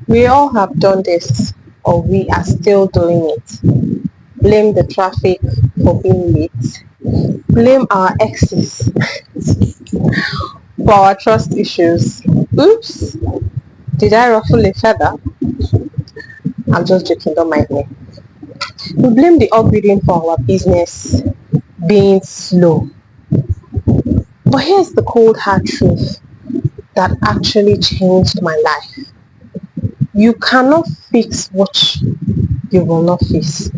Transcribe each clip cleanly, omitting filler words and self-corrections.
We all have done this, or we are still doing it. Blame the traffic for being late. Blame our exes for our trust issues. Oops, did I ruffle a feather? I'm just joking, don't mind me. We blame the upgrading for our business being slow. But here's the cold hard truth that actually changed my life. You cannot fix what you will not fix.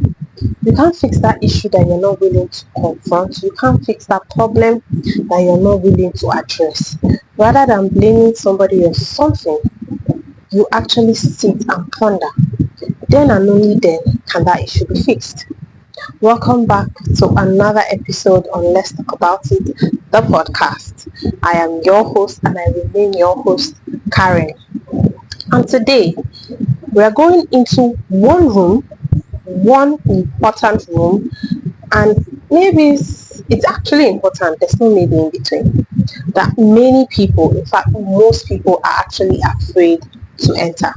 You can't fix that issue that you're not willing to confront. You can't fix that problem that you're not willing to address. Rather than blaming somebody or something, you actually sit and ponder. Then and only then can that issue be fixed. Welcome back to another episode on Let's Talk About It, the podcast. I am your host and I remain your host, Karen. And today, we are going into one important room, and maybe it's actually important, there's no maybe in between, that many people, in fact most people, are actually afraid to enter: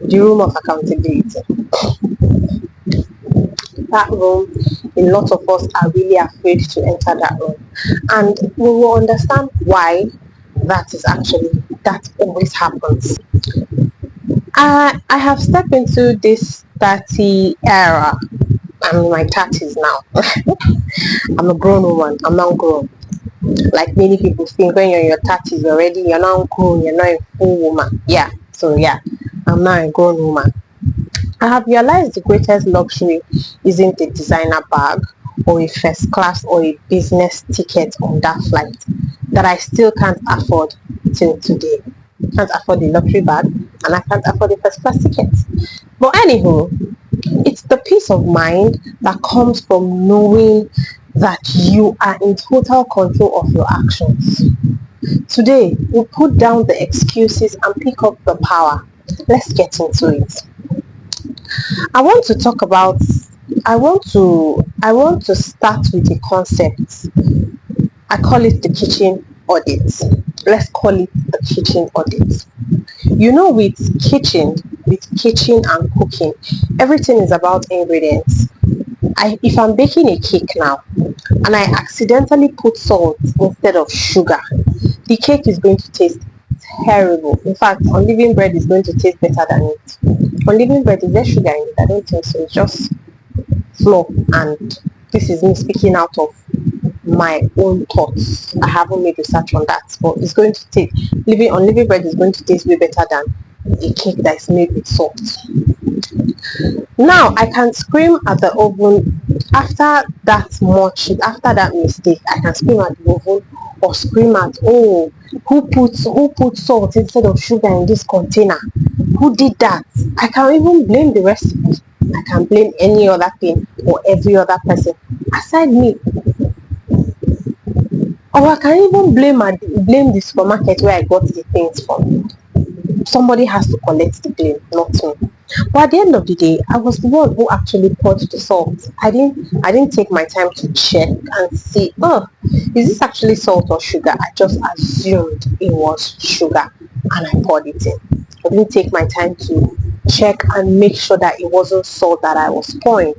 the room of accountability. That room, a lot of us are really afraid to enter that room, and we will understand why that always happens. I have stepped into this 30 era. I'm in my 30s now. I'm a grown woman. I'm now grown. Like many people think, when you're in your 30s already, you're not grown, you're not a full woman. Yeah, I'm now a grown woman. I have realized the greatest luxury isn't a designer bag or a first class or a business ticket on that flight that I still can't afford till today. Can't afford the luxury bag and I can't afford the first class ticket. But anywho, it's the peace of mind that comes from knowing that you are in total control of your actions. Today, we'll put down the excuses and pick up the power. Let's get into it. I want to talk about I want to start with a concept. I call it the kitchen audit. Let's call it the kitchen audit. You know, with kitchen and cooking, everything is about ingredients. If I'm baking a cake now and I accidentally put salt instead of sugar, the cake is going to taste terrible. In fact, on living bread is going to taste better than it. On living bread, is there sugar in it? I don't think so. It's just flour, and this is me speaking out of my own thoughts. I haven't made research on that, but it's going to taste, living bread is going to taste way better than a cake that is made with salt. Now I can scream at the oven after that mistake. I can scream at the oven or scream at, oh, who put salt instead of sugar in this container? Who did that? I can even blame the recipe. I can blame any other thing or every other person aside me. Or I can even blame the supermarket where I got the things from. Somebody has to collect the blame, not me. But at the end of the day, I was the one who actually poured the salt. I didn't take my time to check and see, is this actually salt or sugar? I just assumed it was sugar and I poured it in. I didn't take my time to check and make sure that it wasn't salt that I was pouring.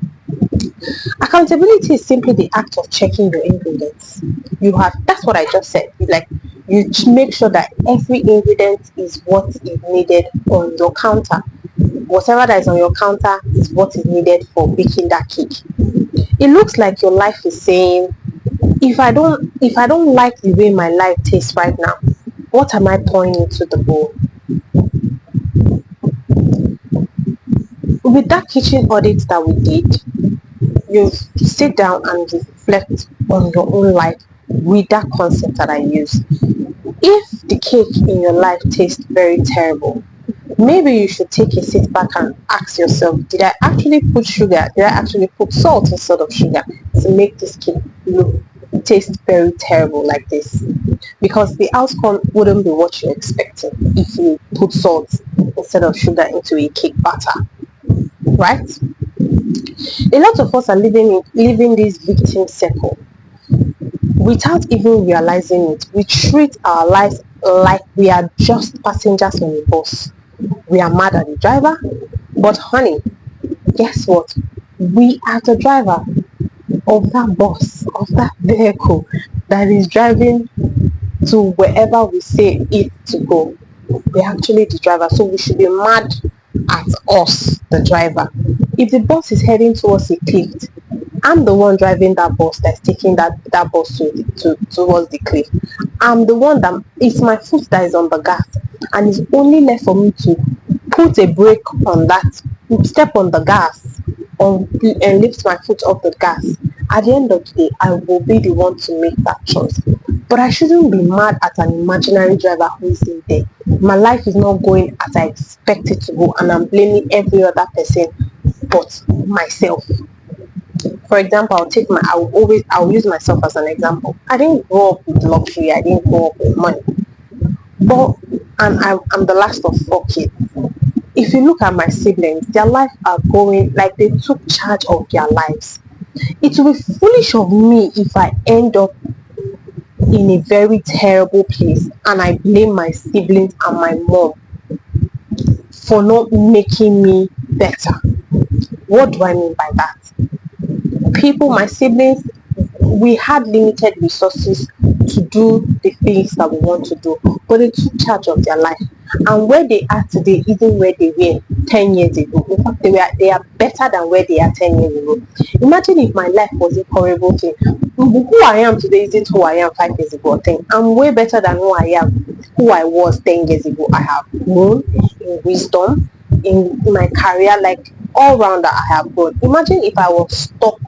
Accountability is simply the act of checking your ingredients. That's what I just said. You make sure that every ingredient is what is needed on your counter. Whatever that is on your counter is what is needed for baking that cake. It looks like your life is saying, if I don't like the way my life tastes right now, what am I pouring into the bowl? With that kitchen audit that we did, you sit down and reflect on your own life with that concept that I used. If the cake in your life tastes very terrible, maybe you should take a sit back and ask yourself, did I actually put sugar? Did I actually put salt instead of sugar to make this cake taste very terrible like this? Because the outcome wouldn't be what you're expecting if you put salt instead of sugar into a cake batter, right? A lot of us are living this victim circle without even realizing it. We treat our lives like we are just passengers on a bus. We are mad at the driver, but honey, guess what? We are the driver of that bus, of that vehicle that is driving to wherever we say it to go. We're actually the driver, so we should be mad at us, the driver. If the bus is heading towards a cliff, I'm the one driving that bus that's taking that bus towards the cliff. I'm the one that it's my foot that is on the gas, and it's only left for me to put a brake on that, step on the gas, and lift my foot off the gas. At the end of the day, I will be the one to make that choice. But I shouldn't be mad at an imaginary driver who is in there. My life is not going as I expect it to go, and I'm blaming every other person but myself. For example, I'll use myself as an example. I didn't grow up with luxury. I didn't grow up with money. But I'm the last of 4 kids. If you look at my siblings, their life are going like they took charge of their lives. It will be foolish of me if I end up in a very terrible place and I blame my siblings and my mom for not making me better. What do I mean by that? People, my siblings, we had limited resources to do the things that we want to do, but they took charge of their life. And where they are today isn't where they were 10 years ago. In fact, they are better than where they are 10 years ago. Imagine if my life was a horrible thing. Who I am today isn't who I am 5 years ago. I'm way better than who I was 10 years ago. I have grown in wisdom, in my career, like all round that I have grown. Imagine if I was stuck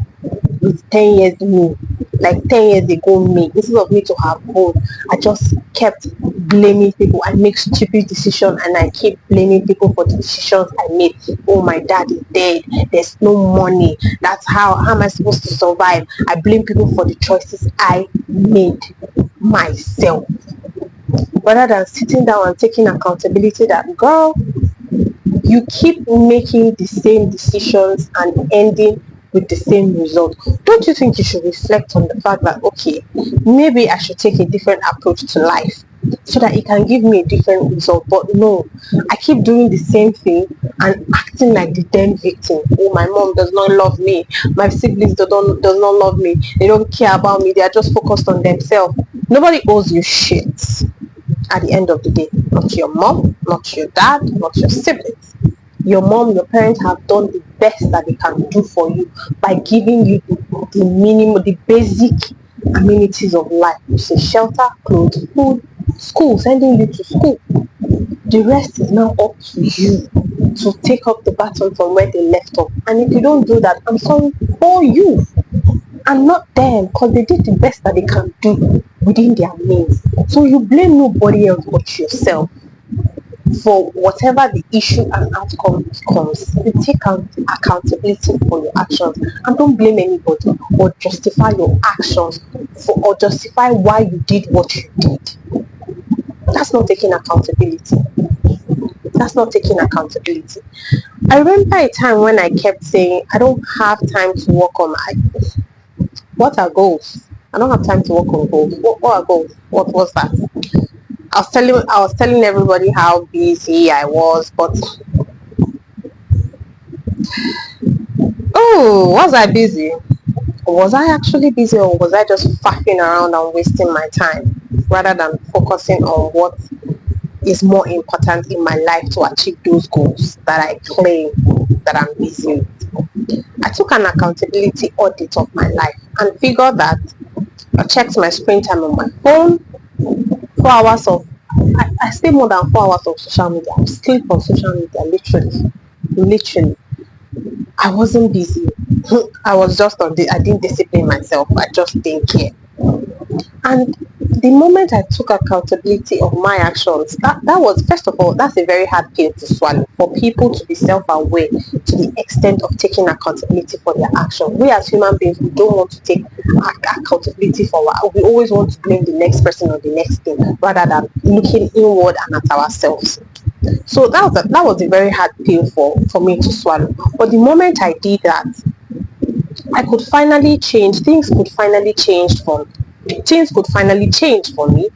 with 10 years me, like 10 years ago me. Instead of me to have grown, I just kept blaming people. I make stupid decisions and I keep blaming people for the decisions I made. Oh, my dad is dead, there's no money, that's how am I supposed to survive? I blame people for the choices I made myself, rather than sitting down and taking accountability that, girl, you keep making the same decisions and ending with the same result. Don't you think you should reflect on the fact that, okay, maybe I should take a different approach to life so that it can give me a different result? But no, I keep doing the same thing and acting like the damn victim. Oh, my mom does not love me, my siblings does not love me, they don't care about me, they are just focused on themselves. Nobody owes you shit at the end of the day. Not your mom, not your dad, not your siblings. Your mom, your parents have done the best that they can do for you by giving you the minimum, the basic amenities of life. You say shelter, clothes, food, school, sending you to school. The rest is now up to you to take up the baton from where they left off. And if you don't do that, I'm sorry for you and not them, because they did the best that they can do within their means. So you blame nobody else but yourself for whatever the issue and outcome becomes. You take accountability for your actions and don't blame anybody or justify your actions or justify why you did what you did. That's not taking accountability. That's not taking accountability. I remember a time when I kept saying, I don't have time to work on my... What are goals? I don't have time to work on goals. What are goals? What was that? I was telling everybody how busy I was, but oh, was I busy? Was I actually busy, or was I just faffing around and wasting my time rather than focusing on what is more important in my life to achieve those goals that I claim that I'm busy with? I took an accountability audit of my life and figured that I checked my screen time on my phone. 4 hours of I stay more than 4 hours on social media. I sleep on social media, literally. I wasn't busy. I was just I didn't discipline myself. I just didn't care. And the moment I took accountability of my actions, that was, first of all, that's a very hard pill to swallow, for people to be self-aware to the extent of taking accountability for their actions. We as human beings, we don't want to take accountability for we always want to blame the next person or the next thing rather than looking inward and at ourselves. So that was a very hard pill for me to swallow. But the moment I did that, I could finally change. Things could finally change for me.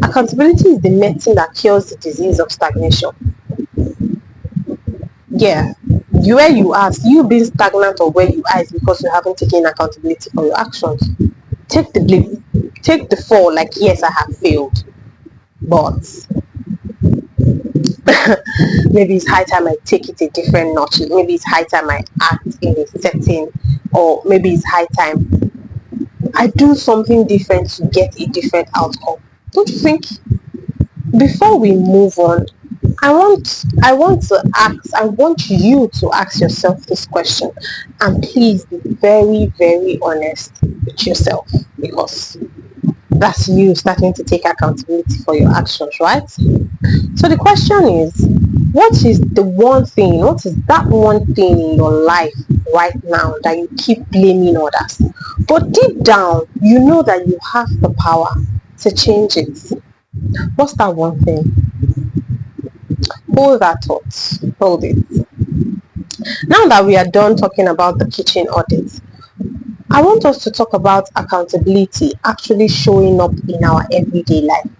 Accountability is the medicine that cures the disease of stagnation. Yeah, where you are, you being stagnant or where you are is because you haven't taken accountability for your actions. Take the blame, take the fall. Like, yes, I have failed, but maybe it's high time I take it a different notch. Maybe it's high time I act in a setting, or maybe it's high time I do something different to get a different outcome. Don't you think? Before we move on, I want you to ask yourself this question, and please be very, very honest with yourself, because that's you starting to take accountability for your actions, right? So the question is, what is that one thing in your life right now that you keep blaming others? But deep down, you know that you have the power to change it. What's that one thing? Hold that thought. Hold it. Now that we are done talking about the kitchen audit, I want us to talk about accountability actually showing up in our everyday life.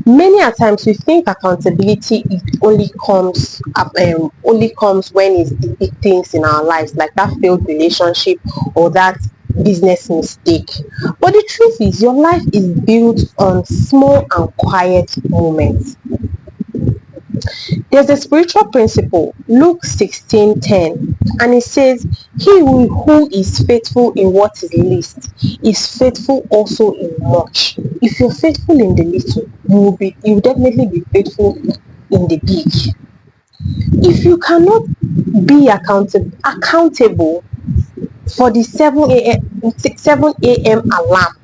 Many a times we think accountability only comes when it's the big things in our lives, like that failed relationship or that business mistake. But the truth is, your life is built on small and quiet moments. There's a spiritual principle, Luke 16:10, and it says, "He who is faithful in what is least is faithful also in much." If you're faithful in the little, you will definitely be faithful in the big. If you cannot be accountable for the 7 a.m. alarm,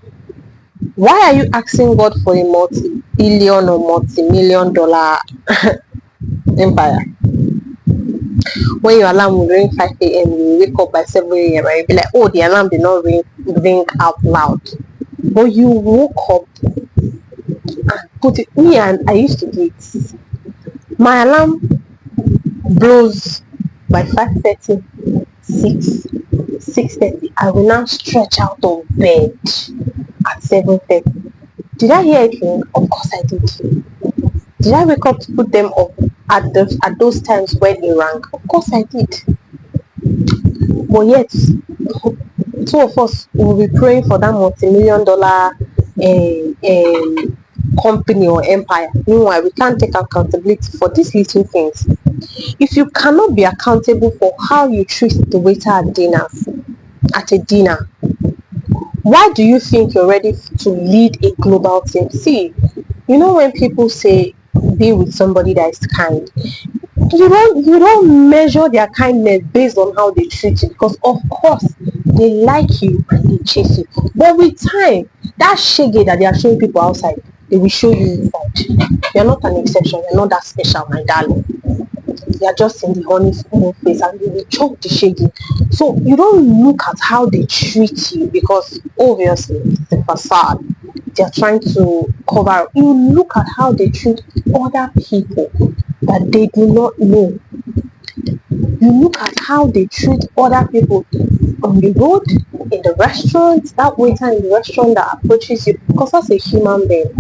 why are you asking God for a multi-billion or multi-million dollar empire? When your alarm will ring 5 a.m., you wake up by 7 a.m. and you'll be like, oh, the alarm did not ring out loud. But you woke up and put it. Me, and I used to do it. My alarm blows by 5:30, 6:30. I will now stretch out of bed at 7:30. Did I hear it ring? Of course I did. Did I wake up to put them up at those times when it rang? Of course I did. But yet, two of us will be praying for that multi-million dollar company or empire. Meanwhile, we can't take accountability for these little things. If you cannot be accountable for how you treat the waiter at a dinner, why do you think you're ready to lead a global team? See, you know when people say be with somebody that is kind, you don't measure their kindness based on how they treat you, because of course they like you and they chase you, but with time, that shege that they are showing people outside, they will show you inside. You're not an exception, you're not that special, my darling. You are just in the honest face and you will choke the shege. So you don't look at how they treat you, because obviously it's the facade they're trying to cover up. You look at how they treat other people that they do not know. You look at how they treat other people on the road, in the restaurant, that waiter in the restaurant that approaches you, because as a human being,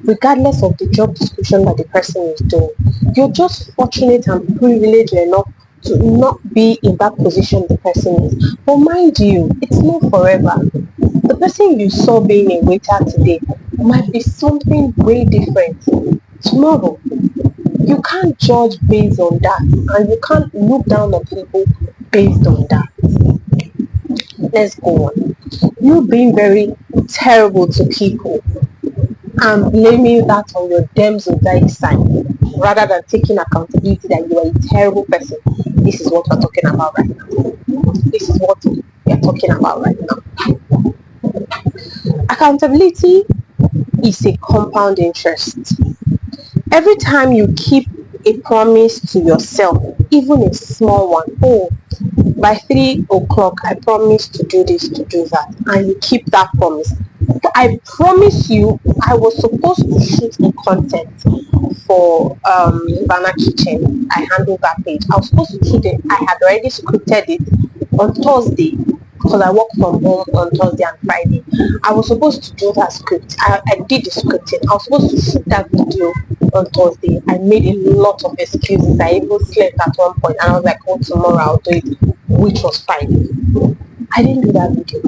regardless of the job description that the person is doing, you're just fortunate and privileged enough to not be in that position the person is. But mind you, it's not forever. The person you saw being a waiter today might be something way different tomorrow. You can't judge based on that, and you can't look down on people based on that. Let's go on. You being very terrible to people and blaming that on your damn zodiac sign rather than taking accountability that you are a terrible person. This is what we're talking about right now. This is what we are talking about right now. Accountability is a compound interest. Every time you keep a promise to yourself, even a small one, oh, by 3 o'clock I promise to do this, to do that, and you keep that promise. I promise you, I was supposed to shoot a content for Ivana Kitchen. I handled that page. I was supposed to shoot it. I had already scripted it on Thursday, because I work from home on Thursday and Friday. I was supposed to do that script. I did the scripting. I was supposed to shoot that video on Thursday. I made a lot of excuses. I even slept at one point and I was like, oh, tomorrow I'll do it, which was Friday. I didn't do that video.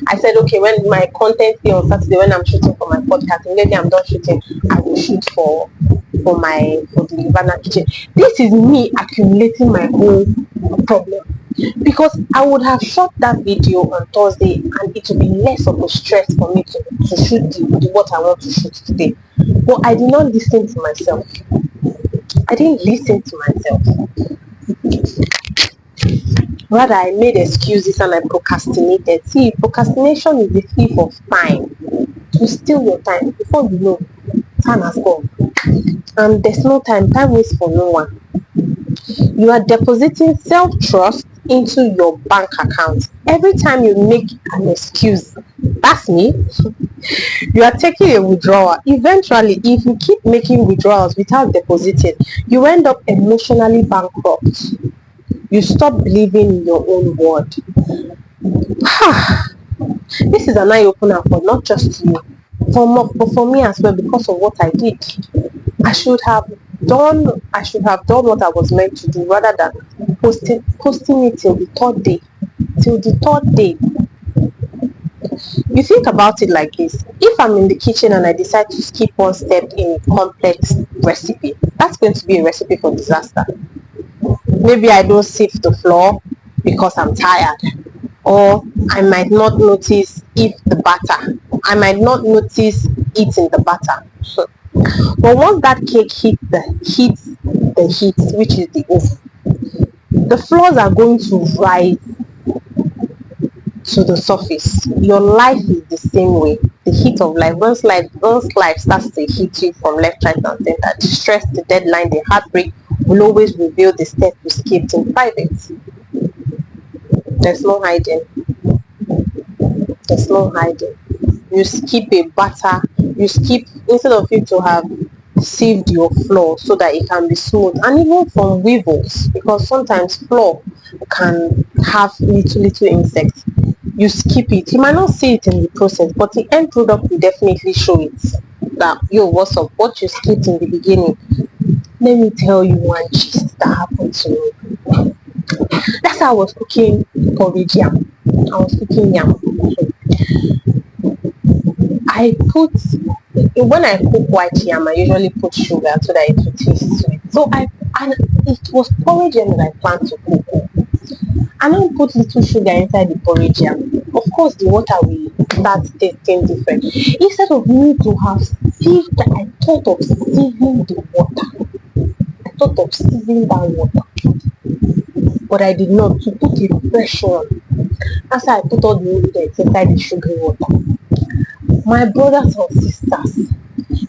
I said, okay, when my content day on Saturday, when I'm shooting for my podcast, immediately I'm done shooting, I will shoot for the Livana kitchen. This is me accumulating my whole problem, because I would have shot that video on Thursday and it would be less of a stress for me to shoot what I want to shoot today. But I did not listen to myself. I didn't listen to myself. Rather, I made excuses and I procrastinated. See, procrastination is the thief of time. You steal your time. Before you know, time has gone. And there's no time. Time waits for no one. You are depositing self-trust into your bank account. Every time you make an excuse, that's me, you are taking a withdrawal. Eventually, if you keep making withdrawals without depositing, you end up emotionally bankrupt. You stop believing in your own word. This is an eye-opener for not just you, but for me as well, because of what I did. I should have done what I was meant to do, rather than posting it till the third day. Till the third day. You think about it like this: if I'm in the kitchen and I decide to skip one step in a complex recipe, that's going to be a recipe for disaster. Maybe I don't sift the flour because I'm tired, or I might not notice I might not notice it in the batter. But once that cake hits the heat, which is the oven, the flours are going to rise to the surface. Your life is the same way. The heat of life. Once life starts to hit you from left, right, and center, the stress, the deadline, the heartbreak will always reveal the step you skipped in private. There's no hiding. There's no hiding. You skip a batter. Instead of you to have sieved your flour so that it can be smooth, and even from weevils, because sometimes flour can have little insects. You skip it. You might not see it in the process, but the end product will definitely show it. That, yo, what's up? What you skipped in the beginning. Let me tell you one gist that happened to me. That's how I was cooking porridge yam. I was cooking yam. When I cook white yam, I usually put sugar so that it will taste sweet. And it was porridge yam that I planned to cook. And I put little sugar inside the porridge yam. Of course, the water will start tasting different. Instead of me to have sieved, I thought of sieving the water. I thought of sieving that water. But I did not. To put a fresh one. After I put all the ingredients inside the sugary water. My brothers and sisters,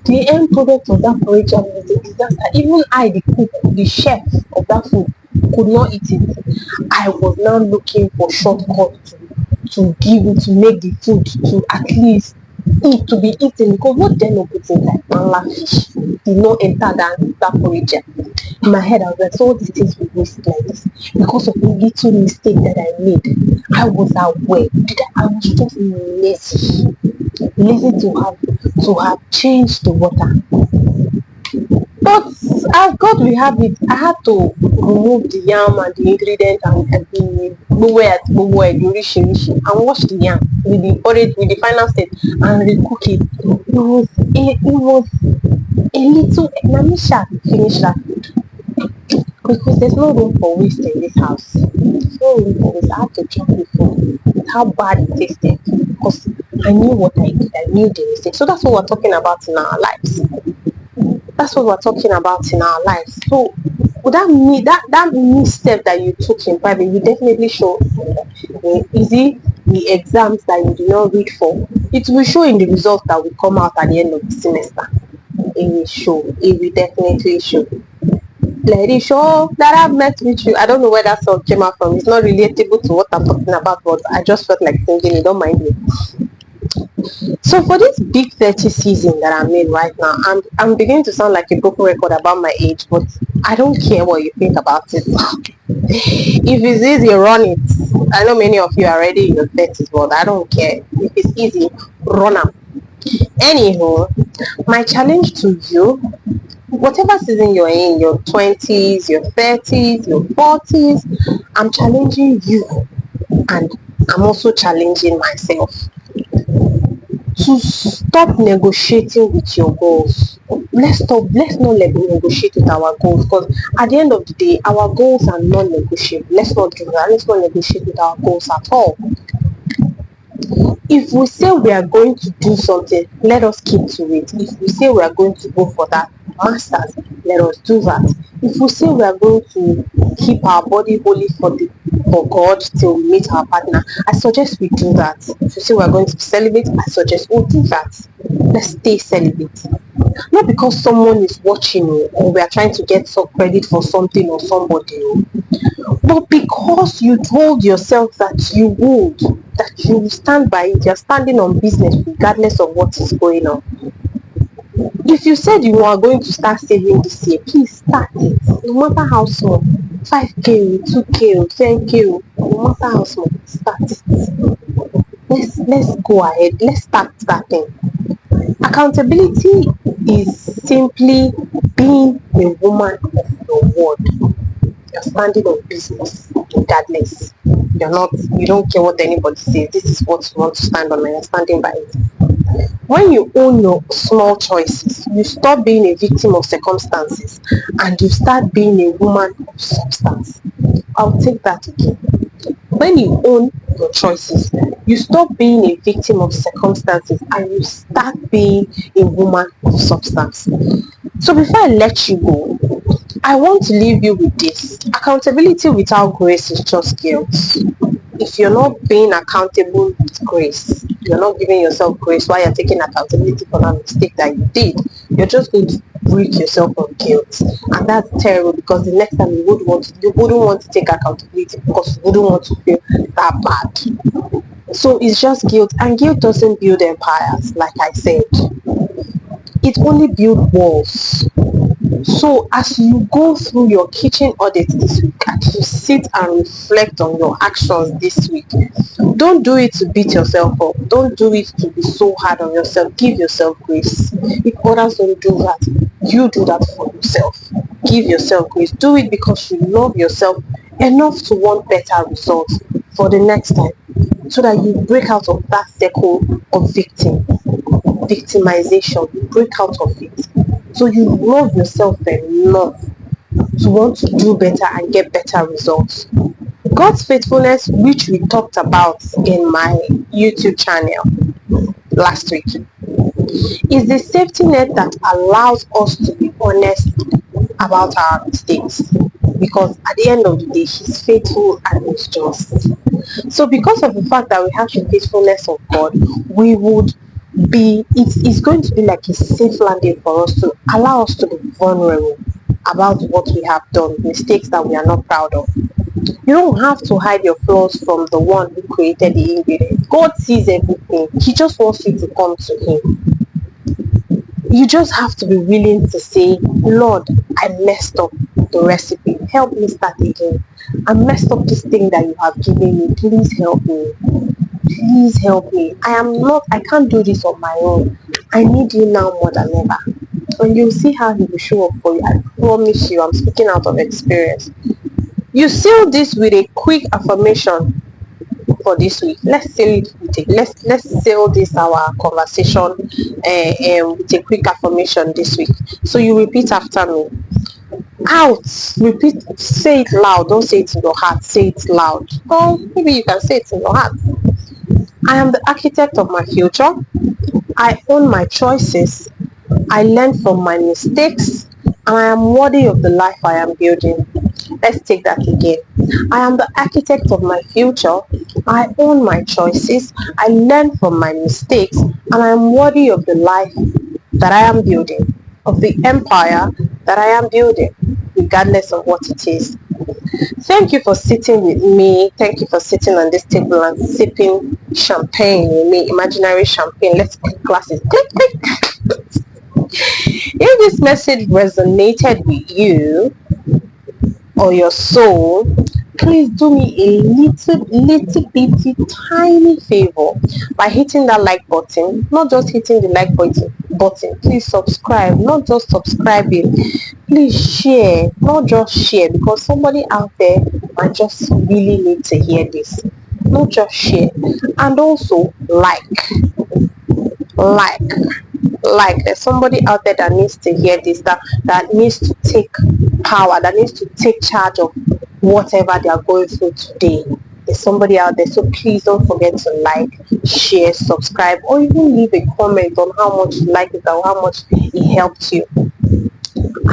the end product of that porridge jam was a disaster. Even I, the cook, the chef of that food, could not eat it. I was now looking for shortcuts to make the food to at least to be eaten, because what they no put inside mala fish did not enter that porridge jam. In my head, I was like, so all these things will waste like this because of a little mistake that I made. I was aware. I was just lazy to have changed the water. But as God will have it, I had to remove the yam and the ingredient and the rishi and wash the yam with the porridge, with the final state, and recook it. It was a little. Let me finish that, because there's no room for waste in this house. There's no room for waste. I had to chop the food with how bad it tasted, because I knew what I did. I knew the mistake. So that's what we're talking about in our lives. That's what we're talking about in our lives. So that misstep that you took in private will definitely show. The exams that you did not read for, it will show in the results that will come out at the end of the semester. It will show. It will definitely show. Let it show that I've met with you. I don't know where that song came out from. It's not relatable to what I'm talking about, but I just felt like singing it. Don't mind me. So for this big 30 season that I'm in right now, I'm beginning to sound like a broken record about my age, but I don't care what you think about it. If it's easy, run it. I know many of you are already in your 30s, but I don't care. If it's easy, run them. Anyhow, my challenge to you, whatever season you're in, your 20s, your 30s, your 40s, I'm challenging you, and I'm also challenging myself to stop negotiating with your goals. Let's not negotiate with our goals, because at the end of the day our goals are non-negotiable. Let's not do that. Let's not negotiate with our goals at all. If we say we are going to do something, let us keep to it. If we say we are going to go for that masters, let us do that. If we say we are going to keep our body holy for God till we meet our partner, I suggest we do that. If we say we are going to celibate, I suggest we do that. Let's stay celibate. Not because someone is watching you or we are trying to get some credit for something or somebody, but because you told yourself that you would, that you will stand by it. You're standing on business regardless of what is going on. If you said you are going to start saving this year, please start it, no matter how small. 5k, 2k, 10k, no matter how small, start it. Let's go ahead. Let's start starting. Accountability is simply being a woman of your word. You're standing on business regardless. You don't care what anybody says. This is what you want to stand on and you're standing by it. When you own your small choices, you stop being a victim of circumstances and you start being a woman of substance. I'll take that again. When you own your choices, you stop being a victim of circumstances and you start being a woman of substance. So before I let you go, I want to leave you with this. Accountability without grace is just guilt. If you're not being accountable with grace, you're not giving yourself grace while you're taking accountability for that mistake that you did, you're just going to break yourself of guilt. And that's terrible, because the next time you wouldn't want to take accountability because you wouldn't want to feel that bad. So it's just guilt, and guilt doesn't build empires, like I said. It only builds walls. So as you go through your kitchen audit this week, as you sit and reflect on your actions this week, don't do it to beat yourself up. Don't do it to be so hard on yourself. Give yourself grace. If others don't do that, you do that for yourself. Give yourself grace. Do it because you love yourself enough to want better results for the next time, so that you break out of that circle of victimization. You break out of it. So you love yourself enough to want to do better and get better results. God's faithfulness, which we talked about in my YouTube channel last week, is the safety net that allows us to be honest about our mistakes. Because at the end of the day, He's faithful and He's just. So because of the fact that we have the faithfulness of God, we would it's going to be like a safe landing for us, to allow us to be vulnerable about what we have done, mistakes that we are not proud of. You don't have to hide your flaws from the one who created the ingredient. God sees everything. He just wants you to come to Him. You just have to be willing to say, Lord, I messed up the recipe. Help me start again. I messed up this thing that you have given me. Please help me. Please help me. I can't do this on my own. I need you now more than ever. And you'll see how He will show up for you. I promise you, I'm speaking out of experience. You seal this with a quick affirmation for this week. Let's seal it with let's seal this our conversation with a quick affirmation this week. So you repeat after me. Out. Repeat. Say it loud. Don't say it in your heart. Say it loud. Or maybe you can say it in your heart. I am the architect of my future. I own my choices. I learn from my mistakes, and I am worthy of the life I am building. Let's take that again. I am the architect of my future. I own my choices. I learn from my mistakes, and I am worthy of the life that I am building, of the empire that I am building, regardless of what it is. Thank you for sitting with me. Thank you for sitting on this table and sipping champagne with me, imaginary champagne. Let's click glasses. Click, click. If this message resonated with you or your soul, please do me a little bitty tiny favor by hitting that like button. Not just hitting the like button. Please subscribe. Not just subscribing. Please share. Not just share, because somebody out there might just really need to hear this. Not just share. And also like there's somebody out there that needs to hear this, that needs to take power, that needs to take charge of whatever they are going through today. There's somebody out there, so please don't forget to like, share, subscribe, or even leave a comment on how much you like it or how much it helped you.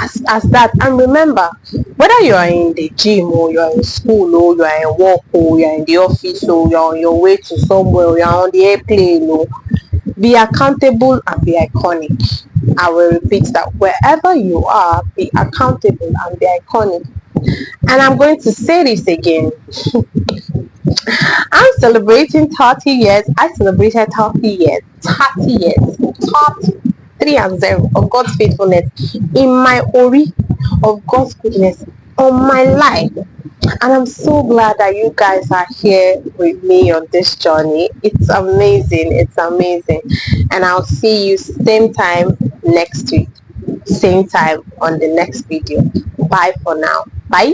As that. And remember, whether you are in the gym or you are in school or you are in work or you are in the office or you are on your way to somewhere or you are on the airplane, or be accountable and be iconic. I will repeat that. Wherever you are, be accountable and be iconic. And I'm going to say this again. I'm celebrating 30 years. I celebrated 30 years. 30 years. 30. 3 and 0 of God's faithfulness in my ori, of God's goodness on my life. And I'm so glad that you guys are here with me on this journey. It's amazing. It's amazing. And I'll see you same time next week. Same time on the next video. Bye for now. Bye.